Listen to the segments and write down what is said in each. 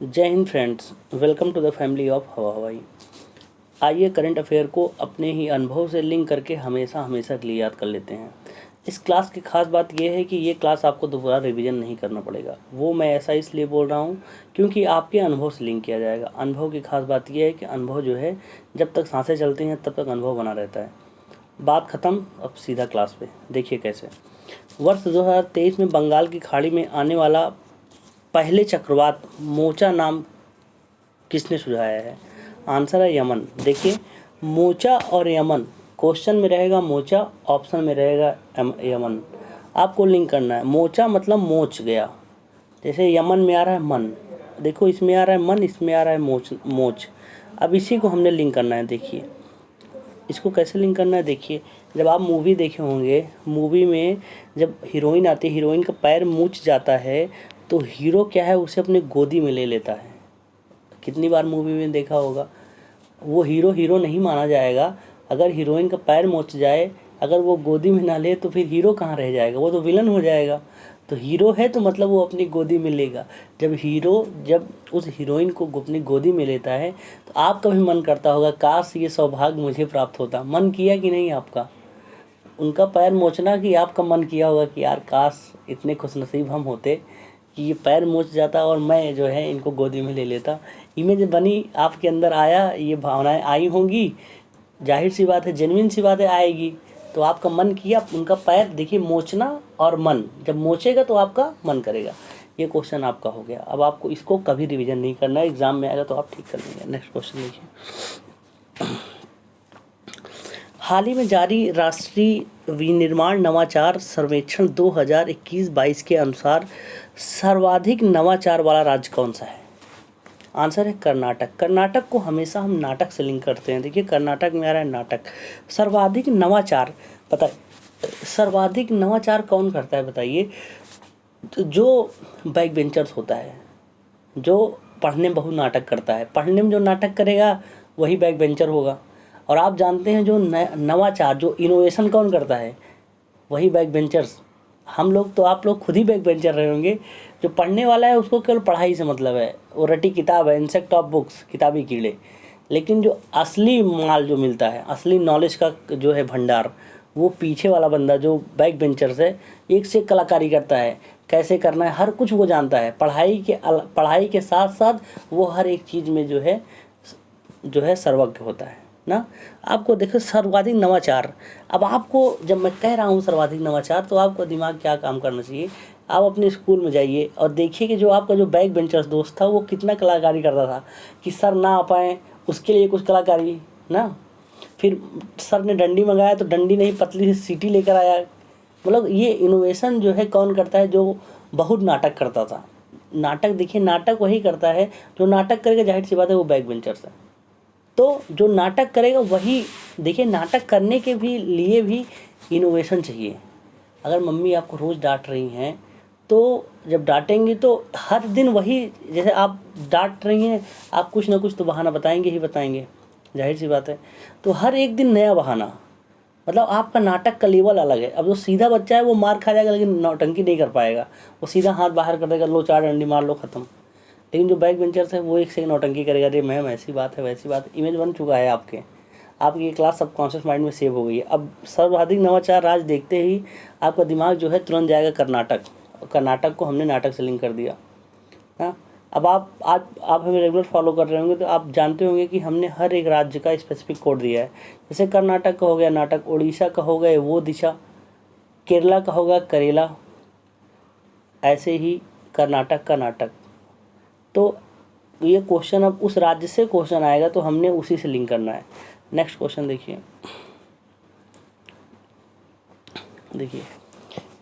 जय हिंद friends, welcome to the family of Hawa Hawai. आइए करंट अफेयर को अपने ही अनुभव से लिंक करके हमेशा हमेशा के लिए याद कर लेते हैं। इस क्लास की खास बात यह है कि ये क्लास आपको दोबारा रिवीजन नहीं करना पड़ेगा। वो मैं ऐसा इसलिए बोल रहा हूँ क्योंकि आपके अनुभव से लिंक किया जाएगा। अनुभव की खास बात यह है कि अनुभव जो है, जब तक सांसें चलती हैं तब तक अनुभव बना रहता है। बात ख़त्म, अब सीधा क्लास पे। देखिए कैसे। वर्ष 2023 में बंगाल की खाड़ी में आने वाला पहले चक्रवात मोचा नाम किसने सुझाया है? आंसर है यमन। देखिए, मोचा और यमन, क्वेश्चन में रहेगा मोचा, ऑप्शन में रहेगा यमन। आपको लिंक करना है। मोचा मतलब मोच गया, जैसे यमन में आ रहा है मन। देखो, इसमें आ रहा है मन, इसमें आ रहा है मोच। अब इसी को हमने लिंक करना है। देखिए इसको कैसे लिंक करना है। देखिए, जब आप मूवी देखे होंगे, मूवी में जब हीरोइन आती है, हीरोइन का पैर मूच जाता है तो हीरो क्या है, उसे अपनी गोदी में ले लेता है। कितनी बार मूवी में देखा होगा। वो हीरो नहीं माना जाएगा अगर हीरोइन का पैर मोच जाए, अगर वो गोदी में ना ले तो फिर हीरो कहाँ रह जाएगा, वो तो विलन हो जाएगा। तो हीरो है तो मतलब वो अपनी गोदी में लेगा। जब उस हीरोइन को अपनी गोदी में लेता है तो आपका भी मन करता होगा काश ये सौभाग्य मुझे प्राप्त होता। मन किया कि नहीं आपका? उनका पैर मोचना कि आपका मन किया होगा कि यार काश इतने खुशनसीब हम होते कि ये पैर मोच जाता और मैं जो है इनको गोदी में ले लेता। इमेज बनी आपके अंदर, आया, ये भावनाएं आई होंगी। जाहिर सी बात है, जेन्युइन सी बात है, आएगी। तो आपका मन किया उनका पैर। देखिए, मोचना और मन, जब मोचेगा तो आपका मन करेगा। ये क्वेश्चन आपका हो गया। अब आपको इसको कभी रिवीजन नहीं करना है, एग्जाम में आएगा तो आप ठीक कर लेंगे। नेक्स्ट क्वेश्चन देखिए। हाल ही में जारी राष्ट्रीय विनिर्माण नवाचार सर्वेक्षण 2021-22 के अनुसार सर्वाधिक नवाचार वाला राज्य कौन सा है? आंसर है कर्नाटक। कर्नाटक को हमेशा हम नाटक से लिंक करते हैं। देखिए, कर्नाटक में आ रहा है नाटक। सर्वाधिक नवाचार, पता सर्वाधिक नवाचार कौन करता है बताइए? तो जो बैक बेंचर्स होता है, जो पढ़ने में बहुत नाटक करता है, पढ़ने में जो नाटक करेगा वही बैक बेंचर होगा। और आप जानते हैं जो नवाचार, जो इनोवेशन कौन करता है, वही बैक बेंचर्स। हम लोग तो, आप लोग खुद ही बैक बेंचर रहे होंगे। जो पढ़ने वाला है उसको केवल पढ़ाई से मतलब है, वो रटी किताब है, इंसेक्ट ऑफ बुक्स, किताबी कीड़े। लेकिन जो असली माल जो मिलता है, असली नॉलेज का जो है भंडार, वो पीछे वाला बंदा जो बैक बेंचर्स है, एक से एक कलाकारी करता है। कैसे करना है हर कुछ वो जानता है। पढ़ाई के साथ साथ वो हर एक चीज़ में जो है सर्वज्ञ होता है ना। आपको देखो सर्वाधिक नवाचार। अब आपको जब मैं कह रहा हूँ सर्वाधिक नवाचार, तो आपका दिमाग क्या काम करना चाहिए? आप अपने स्कूल में जाइए और देखिए कि जो आपका जो बैक बेंचर्स दोस्त था वो कितना कलाकारी करता था कि सर ना आ पाए उसके लिए कुछ कलाकारी ना। फिर सर ने डंडी मंगाया तो डंडी नहीं, पतली सी सीटी लेकर आया। मतलब ये इनोवेशन जो है कौन करता है? जो बहुत नाटक करता था। नाटक, देखिए, नाटक वही करता है जो नाटक करेगा, जाहिर सी बात है वो बैक बेंचर्स है। तो जो नाटक करेगा वही, देखिए, नाटक करने के लिए भी इनोवेशन चाहिए। अगर मम्मी आपको रोज़ डांट रही हैं तो जब डांटेंगी तो हर दिन वही, जैसे आप डांट रही हैं, आप कुछ ना कुछ तो बहाना बताएंगे ही बताएंगे, जाहिर सी बात है। तो हर एक दिन नया बहाना, मतलब आपका नाटक का लेवल अलग है। अब जो सीधा बच्चा है वो मार खा जाएगा लेकिन नौटंकी नहीं कर पाएगा। वो सीधा हाथ बाहर कर देगा, लो 4 डंडी मार लो, ख़त्म। लेकिन जो बैक बेंचर्स है वो एक से एक नौटंकी करेगा। अरे मैम ऐसी बात है, वैसी बात। इमेज बन चुका है आपकी ये क्लास सबकॉन्शियस माइंड में सेव हो गई है। अब सर्वाधिक नवाचार राज्य देखते ही आपका दिमाग जो है तुरंत जाएगा कर्नाटक। कर्नाटक को हमने नाटक से लिंक कर दिया। हाँ, अब आप हमें रेगुलर फॉलो कर रहे होंगे तो आप जानते होंगे कि हमने हर एक राज्य का स्पेसिफिक कोड दिया है। जैसे कर्नाटक का हो गया नाटक, उड़ीसा का हो गया वो दिशा, केरला का होगा करेला, ऐसे ही कर्नाटक का नाटक। तो ये क्वेश्चन, अब उस राज्य से क्वेश्चन आएगा तो हमने उसी से लिंक करना है। नेक्स्ट क्वेश्चन देखिए।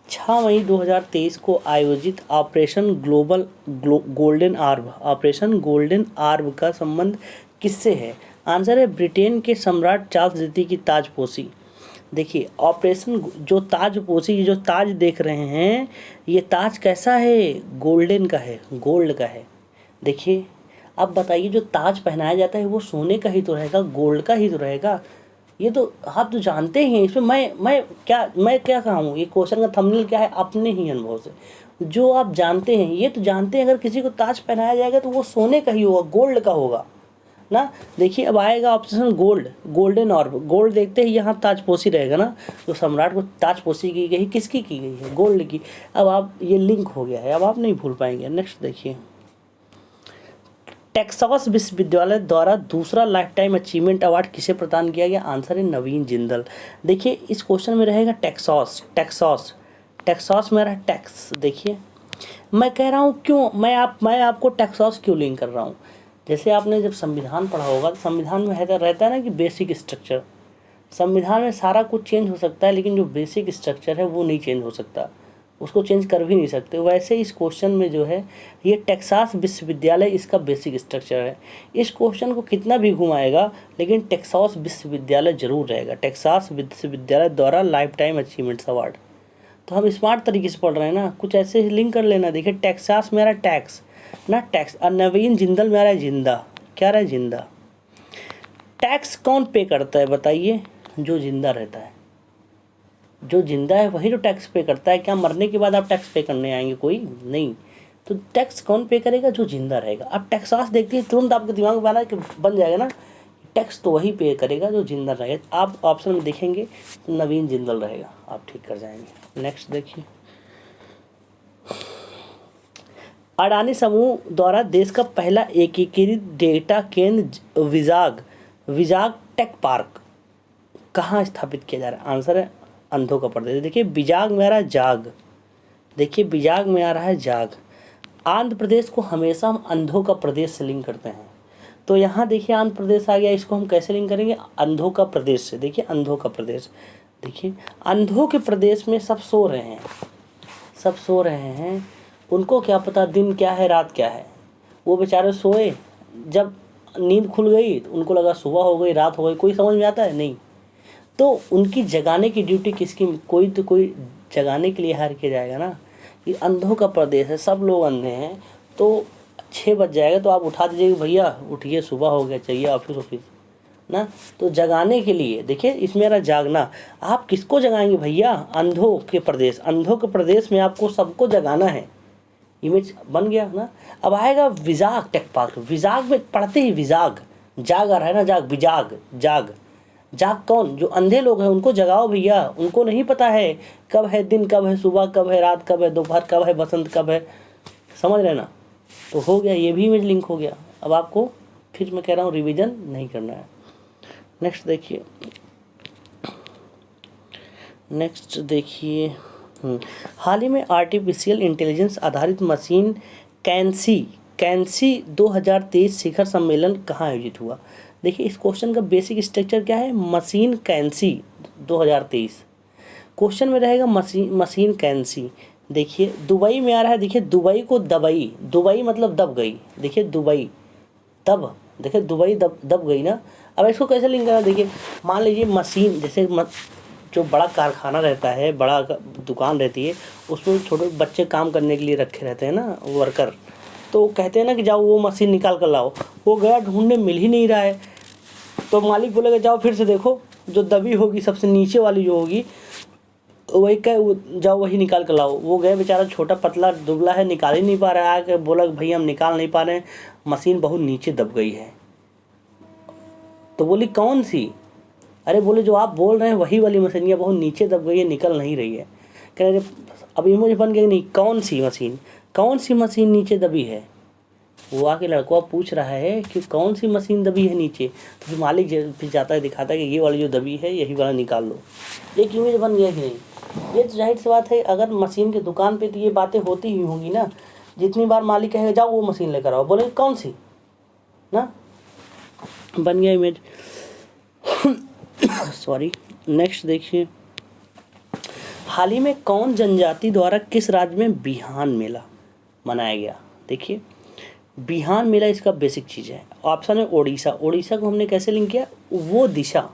6 मई 2023 को आयोजित ऑपरेशन गोल्डन आर्ब का संबंध किससे है? आंसर है ब्रिटेन के सम्राट चार्ल्स द्वितीय की ताजपोशी। देखिए, ऑपरेशन जो ताजपोशी, जो ताज देख रहे हैं, ये ताज कैसा है? गोल्डन का है, गोल्ड का है। देखिए, अब बताइए, जो ताज पहनाया जाता है वो सोने का ही तो रहेगा, गोल्ड का ही तो रहेगा। ये तो आप तो जानते ही हैं। इसमें मैं क्या कहूँ? ये क्वेश्चन का थंबनेल क्या है? अपने ही अनुभव से। जो आप जानते हैं, ये तो जानते हैं अगर किसी को ताज पहनाया जाएगा तो वो सोने का ही होगा, गोल्ड का होगा ना। देखिए अब आएगा ऑप्शन गोल्ड, गोल्डन ऑर्ब, गोल्ड देखते ही यहाँ ताजपोशी रहेगा ना, तो सम्राट को ताजपोशी की गई, किसकी की गई है, गोल्ड की। अब आप ये लिंक हो गया है, अब आप नहीं भूल पाएंगे। नेक्स्ट देखिए, टेक्सास विश्वविद्यालय द्वारा दूसरा लाइफ टाइम अचीवमेंट अवार्ड किसे प्रदान किया गया? आंसर है नवीन जिंदल। देखिए इस क्वेश्चन में रहेगा टेक्सास, टेक्सास, टेक्सास में रहा टैक्स। देखिए मैं कह रहा हूँ क्यों, मैं आपको टेक्सास क्यों लिंक कर रहा हूँ। जैसे आपने जब संविधान पढ़ा होगा तो संविधान में रहता है ना कि बेसिक स्ट्रक्चर, संविधान में सारा कुछ चेंज हो सकता है लेकिन जो बेसिक स्ट्रक्चर है वो नहीं चेंज हो सकता, उसको चेंज कर भी नहीं सकते। वैसे इस क्वेश्चन में जो है ये टेक्सास विश्वविद्यालय इसका बेसिक स्ट्रक्चर है। इस क्वेश्चन को कितना भी घुमाएगा लेकिन टेक्सास विश्वविद्यालय जरूर रहेगा, टेक्सास विश्वविद्यालय द्वारा लाइफ टाइम अचीवमेंट्स अवार्ड। तो हम स्मार्ट तरीके से पढ़ रहे हैं ना, कुछ ऐसे ही लिंक कर लेना। देखिए टेक्सास मेरा टैक्स ना, टैक्स, और नवीन जिंदल मेरा जिंदा, क्या रहा जिंदा। टैक्स कौन पे करता है बताइए? जो जिंदा रहता है, जो जिंदा है वही तो टैक्स पे करता है। क्या मरने के बाद आप टैक्स पे करने आएंगे? कोई नहीं। तो टैक्स कौन पे करेगा? जो जिंदा रहेगा। अब टेक्सास देखते ही तुरंत आपके दिमाग में बन जाएगा ना, टैक्स तो वही पे करेगा जो जिंदा रहेगा। आप ऑप्शन में देखेंगे तो नवीन जिंदल रहेगा, आप ठीक कर जाएंगे। नेक्स्ट देखिए, अडानी समूह द्वारा देश का पहला एकीकृत डेटा केंद्र विजाग टेक पार्क कहाँ स्थापित किया जा रहा है? आंसर है अंधों का प्रदेश। देखिए विजाग में आ रहा है जाग, देखिए विजाग में आ रहा है जाग। आंध्र प्रदेश को हमेशा हम अंधों का प्रदेश से लिंक करते हैं, तो यहाँ देखिए आंध्र प्रदेश आ गया, इसको हम कैसे लिंक करेंगे? अंधों का प्रदेश से। देखिए अंधों का प्रदेश, देखिए अंधों के प्रदेश में सब सो रहे हैं, सब सो रहे हैं, उनको क्या पता दिन क्या है रात क्या है। वो बेचारे सोए, जब नींद खुल गई तो उनको लगा सुबह हो गई रात हो गई, कोई समझ में आता है नहीं। तो उनकी जगाने की ड्यूटी किसकी? कोई तो कोई जगाने के लिए हायर किया जाएगा ना। ये अंधों का प्रदेश है, सब लोग अंधे हैं, तो 6 बज जाएगा तो आप उठा दीजिए कि भैया उठिए सुबह हो गया, चाहिए ऑफिस ना। तो जगाने के लिए देखिए इसमें रहा जागना। आप किसको जगाएंगे भैया? अंधों के प्रदेश, अंधों के प्रदेश में आपको सबको जगाना है। इमेज बन गया ना। अब आएगा विजाग टेक पार्क, विजाग में पढ़ते ही विजाग, जाग आ रहा है ना, जाग, विजाग, जाग। जाग कौन? जो अंधे लोग हैं उनको जगाओ भैया, उनको नहीं पता है कब है दिन, कब है सुबह, कब है रात, कब है दोपहर, कब है बसंत, कब है, समझ रहे ना। तो हो गया, ये भी इमेज लिंक हो गया। अब आपको फिर मैं कह रहा हूँ रिवीजन नहीं करना है। नेक्स्ट देखिए, नेक्स्ट देखिए, हाल ही में आर्टिफिशियल इंटेलिजेंस आधारित मशीन कैंसी 2023 शिखर सम्मेलन कहाँ आयोजित हुआ? देखिए इस क्वेश्चन का बेसिक स्ट्रक्चर क्या है? मशीन कैंसी 2023, क्वेश्चन में रहेगा मशीन कैंसी। देखिए दुबई में आ रहा है, देखिए दुबई को दबई, दुबई मतलब दब गई, देखिए दुबई दब, देखिए दुबई दब गई ना। अब इसको कैसे लिंक करना? देखिए मान लीजिए मशीन, जैसे जो बड़ा कारखाना रहता है, बड़ा दुकान रहती है, उसमें छोटे बच्चे काम करने के लिए रखे रहते हैं ना, वर्कर। तो कहते हैं ना कि जाओ वो मशीन निकाल कर लाओ, वो गया ढूंढने मिल ही नहीं रहा है, तो मालिक बोलेगा जाओ फिर से देखो, जो दबी होगी सबसे नीचे वाली जो होगी वही जाओ वही निकाल कर लाओ। वो गए, बेचारा छोटा पतला दुबला है, निकाल ही नहीं पा रहा है, आके बोला भैया हम निकाल नहीं पा रहे हैं, मशीन बहुत नीचे दब गई है। तो बोली कौन सी? अरे बोले जो आप बोल रहे हैं वही वाली मशीन, ये बहुत नीचे दब गई है, निकल नहीं रही है। कह रहे अब ये मुझे बन गया नहीं, कौन सी मशीन, कौन सी मशीन नीचे दबी है? वो आके लड़का पूछ रहा है कि कौन सी मशीन दबी है नीचे, तो फिर मालिक फिर जाता है दिखाता है कि ये वाली जो दबी है यही वाला निकाल लो। एक इमेज बन गया कि नहीं? ये तो जाहिर सी बात है, अगर मशीन की दुकान पे तो ये बातें होती ही होंगी ना। जितनी बार मालिक कहेगा जाओ वो मशीन लेकर आओ, बोले कौन सी ना, बन गया इमेज। सॉरी। नेक्स्ट देखिए, हाल ही में कौन जनजाति द्वारा किस राज्य में बिहान मेला मनाया गया? देखिए बिहान मेला इसका बेसिक चीज़ है। ऑप्शन है ओडिशा, ओडिशा को हमने कैसे लिंक किया? वो दिशा,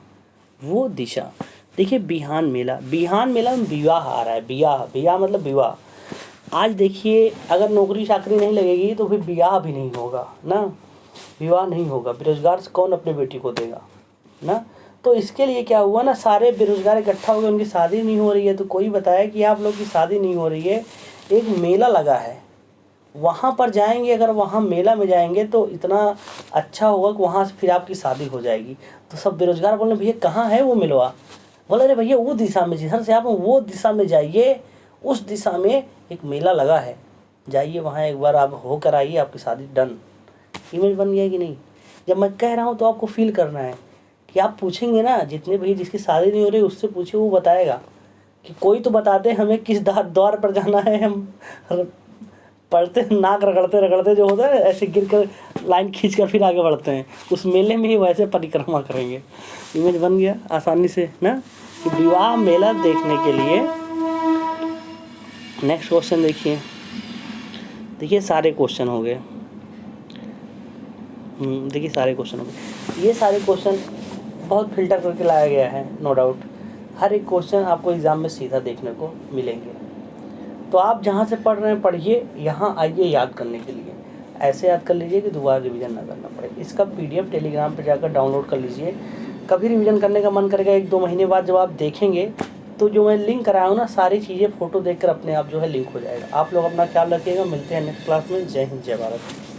वो दिशा। देखिए बिहान मेला, बिहान मेला में विवाह आ रहा है, विवाह मतलब विवाह। आज देखिए अगर नौकरी चाकरी नहीं लगेगी तो फिर विवाह भी नहीं होगा ना, विवाह नहीं होगा, बेरोजगार से कौन अपने बेटी को देगा ना। तो इसके लिए क्या हुआ ना, सारे बेरोजगार इकट्ठा हो गए, उनकी शादी नहीं हो रही है। तो कोई बताया कि आप लोग की शादी नहीं हो रही है, एक मेला लगा है, वहाँ पर जाएंगे, अगर वहाँ मेला में जाएंगे तो इतना अच्छा होगा कि वहाँ से फिर आपकी शादी हो जाएगी। तो सब बेरोजगार बोल रहे भैया कहाँ है वो मिलवा? बोले अरे भैया वो दिशा में, जिधर से आप वो दिशा में जाइए, उस दिशा में एक मेला लगा है, जाइए वहाँ एक बार आप होकर आइए, आपकी शादी डन। इमेज बन गया कि नहीं? जब मैं कह रहा हूँ तो आपको फील करना है कि आप पूछेंगे ना, जितने भैया जिसकी शादी नहीं हो रही उससे पूछिए, वो बताएगा कि कोई तो बताते हमें किस द्वार पर जाना है। हम पढ़ते नाक रगड़ते रगड़ते जो होता है ऐसे गिर कर लाइन खींच कर फिर आगे बढ़ते हैं, उस मेले में ही वैसे परिक्रमा करेंगे। इमेज बन गया आसानी से ना कि विवाह मेला देखने के लिए। नेक्स्ट क्वेश्चन देखिए, देखिए सारे क्वेश्चन हो गए। देखिए सारे क्वेश्चन हो गए। ये सारे क्वेश्चन बहुत फिल्टर करके लाया गया है, नो डाउट। हर एक क्वेश्चन आपको एग्ज़ाम में सीधा देखने को मिलेंगे। तो आप जहाँ से पढ़ रहे हैं पढ़िए, यहाँ आइए याद करने के लिए। ऐसे याद कर लीजिए कि दोबारा रिवीजन ना करना पड़े। इसका PDF टेलीग्राम पर जाकर डाउनलोड कर लीजिए। कभी रिवीजन करने का मन करेगा 1-2 महीने बाद जब आप देखेंगे तो जो मैं लिंक कराया हूँ ना, सारी चीज़ें फ़ोटो देखकर अपने आप जो है लिंक हो जाएगा। आप लोग अपना ख्याल रखिएगा। मिलते हैं नेक्स्ट क्लास में। जय हिंद, जय भारत।